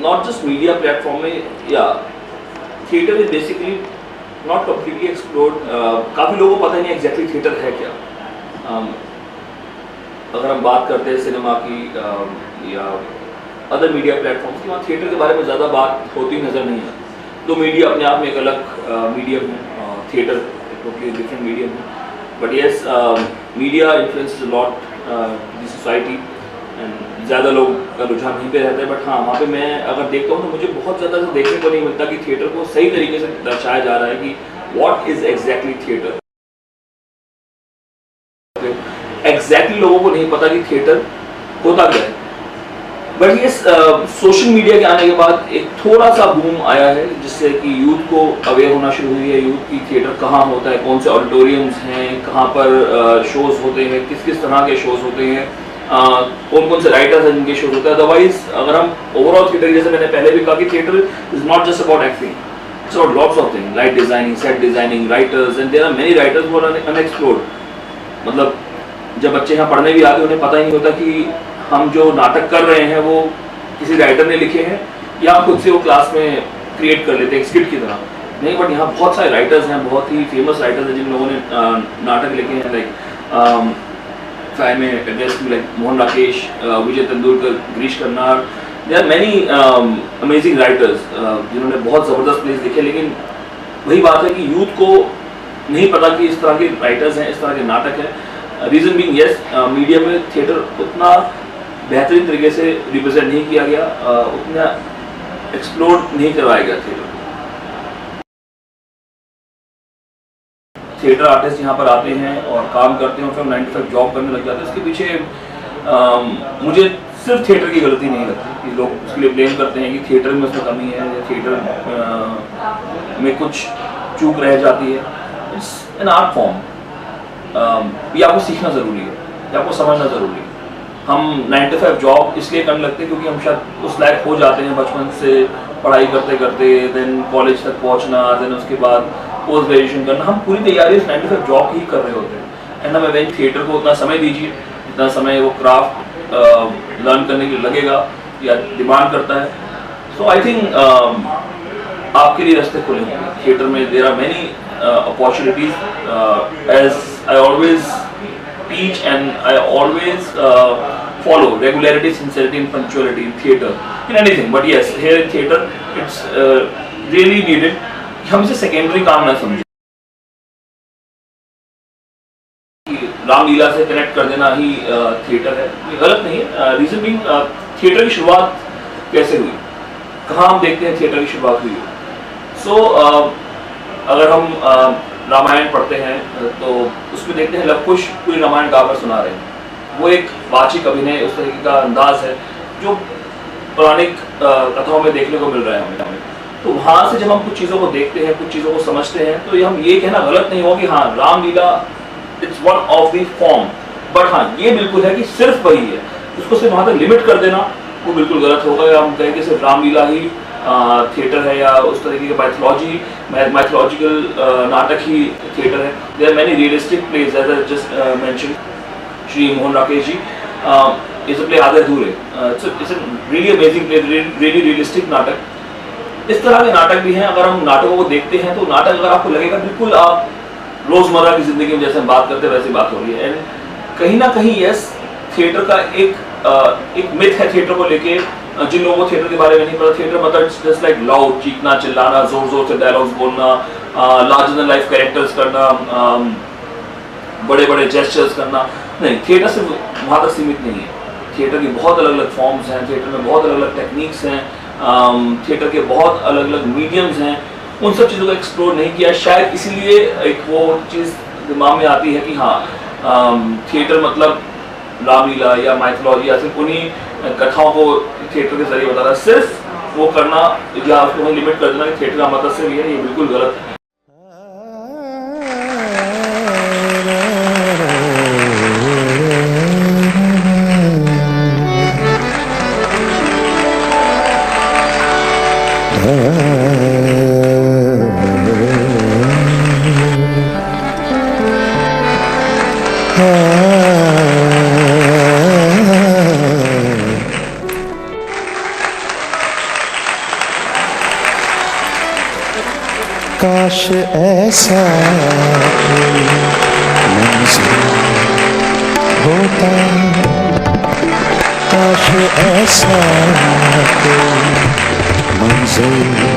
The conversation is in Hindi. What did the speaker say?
नॉट जस्ट मीडिया प्लेटफॉर्म में, या theatre is basically not completely explored. काफ़ी लोगों को पता ही नहीं एग्जैक्टली थिएटर है क्या। अगर हम बात करते हैं सिनेमा की या अदर मीडिया प्लेटफॉर्म्स की, वहाँ थिएटर के बारे में ज़्यादा बात होती नज़र नहीं आती। तो मीडिया अपने आप में एक अलग मीडियम है, थिएटर टोटली डिफरेंट मीडियम है। But yes, media influences a lot the society and ज़्यादा लोग का रुझान वहीं पे रहता है। बट हाँ, वहाँ पे मैं अगर देखता हूँ तो मुझे बहुत ज़्यादा देखने को नहीं मिलता कि थिएटर को सही तरीके से दर्शाया जा रहा है कि what is exactly theatre. Exactly लोगों को नहीं पता कि थिएटर होता क्या है। बट ये सोशल मीडिया के आने के बाद एक थोड़ा सा बूम आया है, जिससे कि यूथ को अवेयर होना शुरू हुई है। यूथ की थिएटर कहाँ होता है, कौन से ऑडिटोरियम्स हैं, कहाँ पर शोज़ होते हैं, किस किस तरह के शोज़ होते हैं, कौन कौन से राइटर्स हैं जिनके शोज़ होते हैं। अदरवाइज अगर हम ओवरऑल थिएटर, जैसे मैंने पहले भी कहा कि theatre is not just about acting, it's about lots of things, light designing, set designing, writers, and there are many writers who are unexplored. मतलब जब बच्चे यहाँ पढ़ने भी आते हैं उन्हें पता ही नहीं होता कि हम जो नाटक कर रहे हैं वो किसी राइटर ने लिखे हैं या खुद से वो क्लास में क्रिएट कर लेते हैं स्किट की तरह। नहीं, बट यहाँ बहुत सारे राइटर्स हैं, बहुत ही फेमस राइटर्स हैं जिन लोगों ने नाटक लिखे हैं। लाइक फाइव में address like Mohan Rakesh, Vijay Tendulkar, Girish Karnad, there are many amazing writers जिन्होंने बहुत ज़बरदस्त प्लेस लिखे। लेकिन वही बात है कि यूथ को नहीं पता कि इस तरह के राइटर्स हैं, इस तरह के नाटक हैं। रीज़न बीइंग यस, मीडिया में थिएटर उतना बेहतरीन तरीके से रिप्रेजेंट नहीं किया गया, उतना एक्सप्लोर नहीं करवाया गया थिएटर आर्टिस्ट यहाँ पर आते हैं और काम करते हैं और फिर 9 to 5 जॉब करने लग जाते हैं। इसके पीछे मुझे सिर्फ थिएटर की गलती नहीं लगती कि लोग उसके लिए ब्लेम करते हैं कि थिएटर में उसमें कमी है या थिएटर में कुछ चूक रह जाती है। इट्स एन आर्ट फॉर्म, ये आपको सीखना ज़रूरी है, ये आपको समझना ज़रूरी है। हम 9 to 5 जॉब इसलिए करने लगते हैं क्योंकि हम शायद उस लायक हो जाते हैं बचपन से पढ़ाई करते करते, देन कॉलेज तक पहुंचना, देन उसके बाद पोस्ट ग्रेजुएशन करना। हम पूरी तैयारी उस 9 to 5 जॉब ही कर रहे होते हैं। एंड हमें थिएटर को उतना समय दीजिए जितना समय वो क्राफ्ट लर्न करने के लिए लगेगा या डिमांड करता है। सो आई थिंक आपके लिए रास्ते खुले होंगे थिएटर में। There are many opportunities, as I always teach and I always follow regularity, sincerity and punctuality in theatre, in anything. But yes, here in theatre it's really needed. हम इसे सेकेंडरी काम ना समझें कि रामलीला से कनेक्ट कर देना ही थिएटर है, ये गलत नहीं है। रीजन बीइंग, थिएटर की शुरुआत कैसे हुई, कहाँ हम देखते हैं थिएटर की शुरुआत हुई। सो अगर हम रामायण पढ़ते हैं तो उसमें देखते हैं लव कुश पूरी रामायण गाकर सुना रहे हैं। वो एक वाचिक अभिनय, उस तरीके का अंदाज है जो पौराणिक कथाओं में देखने को मिल रहा है हमें। तो वहाँ से जब हम कुछ चीज़ों को देखते हैं, कुछ चीज़ों को समझते हैं, तो हम ये कहना गलत नहीं हो कि हाँ Ramlila it's one of the form. But हाँ, ये बिल्कुल है कि सिर्फ वही है, उसको सिर्फ वहाँ तक लिमिट कर देना वो बिल्कुल गलत होगा। या हम कहें कि सिर्फ रामलीला ही थिएटर है या उस तरीके का मैथोलॉजिकल नाटक ही थिएटर है। There are many realistic plays, as I just mention Shri Mohan Rakesh ji is a play Aadhe Adhure, it's a really amazing play, really realistic नाटक। इस तरह के नाटक भी हैं। अगर हम नाटकों को देखते हैं तो नाटक अगर आपको लगेगा बिल्कुल आप रोजमर्रा की जिंदगी में जैसे हम बात करते हैं वैसी बात हो रही है। एंड कहीं ना कहीं यस, थिएटर का एक मिथ है थिएटर को लेके। जिन लोगों को थिएटर के बारे में नहीं पता, थिएटर मतलब जस्ट लाइक लाउड, चीखना, चिल्लाना, जोर जोर से डायलॉग्स बोलना, लार्जर देन लाइफ कैरेक्टर्स करना, बड़े बड़े जेस्चर्स करना। नहीं, थिएटर सिर्फ वहाँ तक सीमित नहीं है। थिएटर की बहुत अलग अलग फॉर्म्स हैं, थिएटर में बहुत अलग अलग टेक्निक्स हैं, थिएटर के बहुत अलग अलग मीडियम्स हैं। उन सब चीज़ों को एक्सप्लोर नहीं किया, शायद इसीलिए एक वो चीज़ दिमाग में आती है कि हाँ थिएटर मतलब रामलीला या माइथोलॉजी या सिर्फ उन्हीं कथाओं को थिएटर के जरिए बताना, सिर्फ वो करना या उसको वहीं लिमिट कर देना कि थिएटर का मतलब सिर्फ ये बिल्कुल गलत है। काश ऐसा कोई मंज़िल होता, काश ऐसा कोई मंज़िल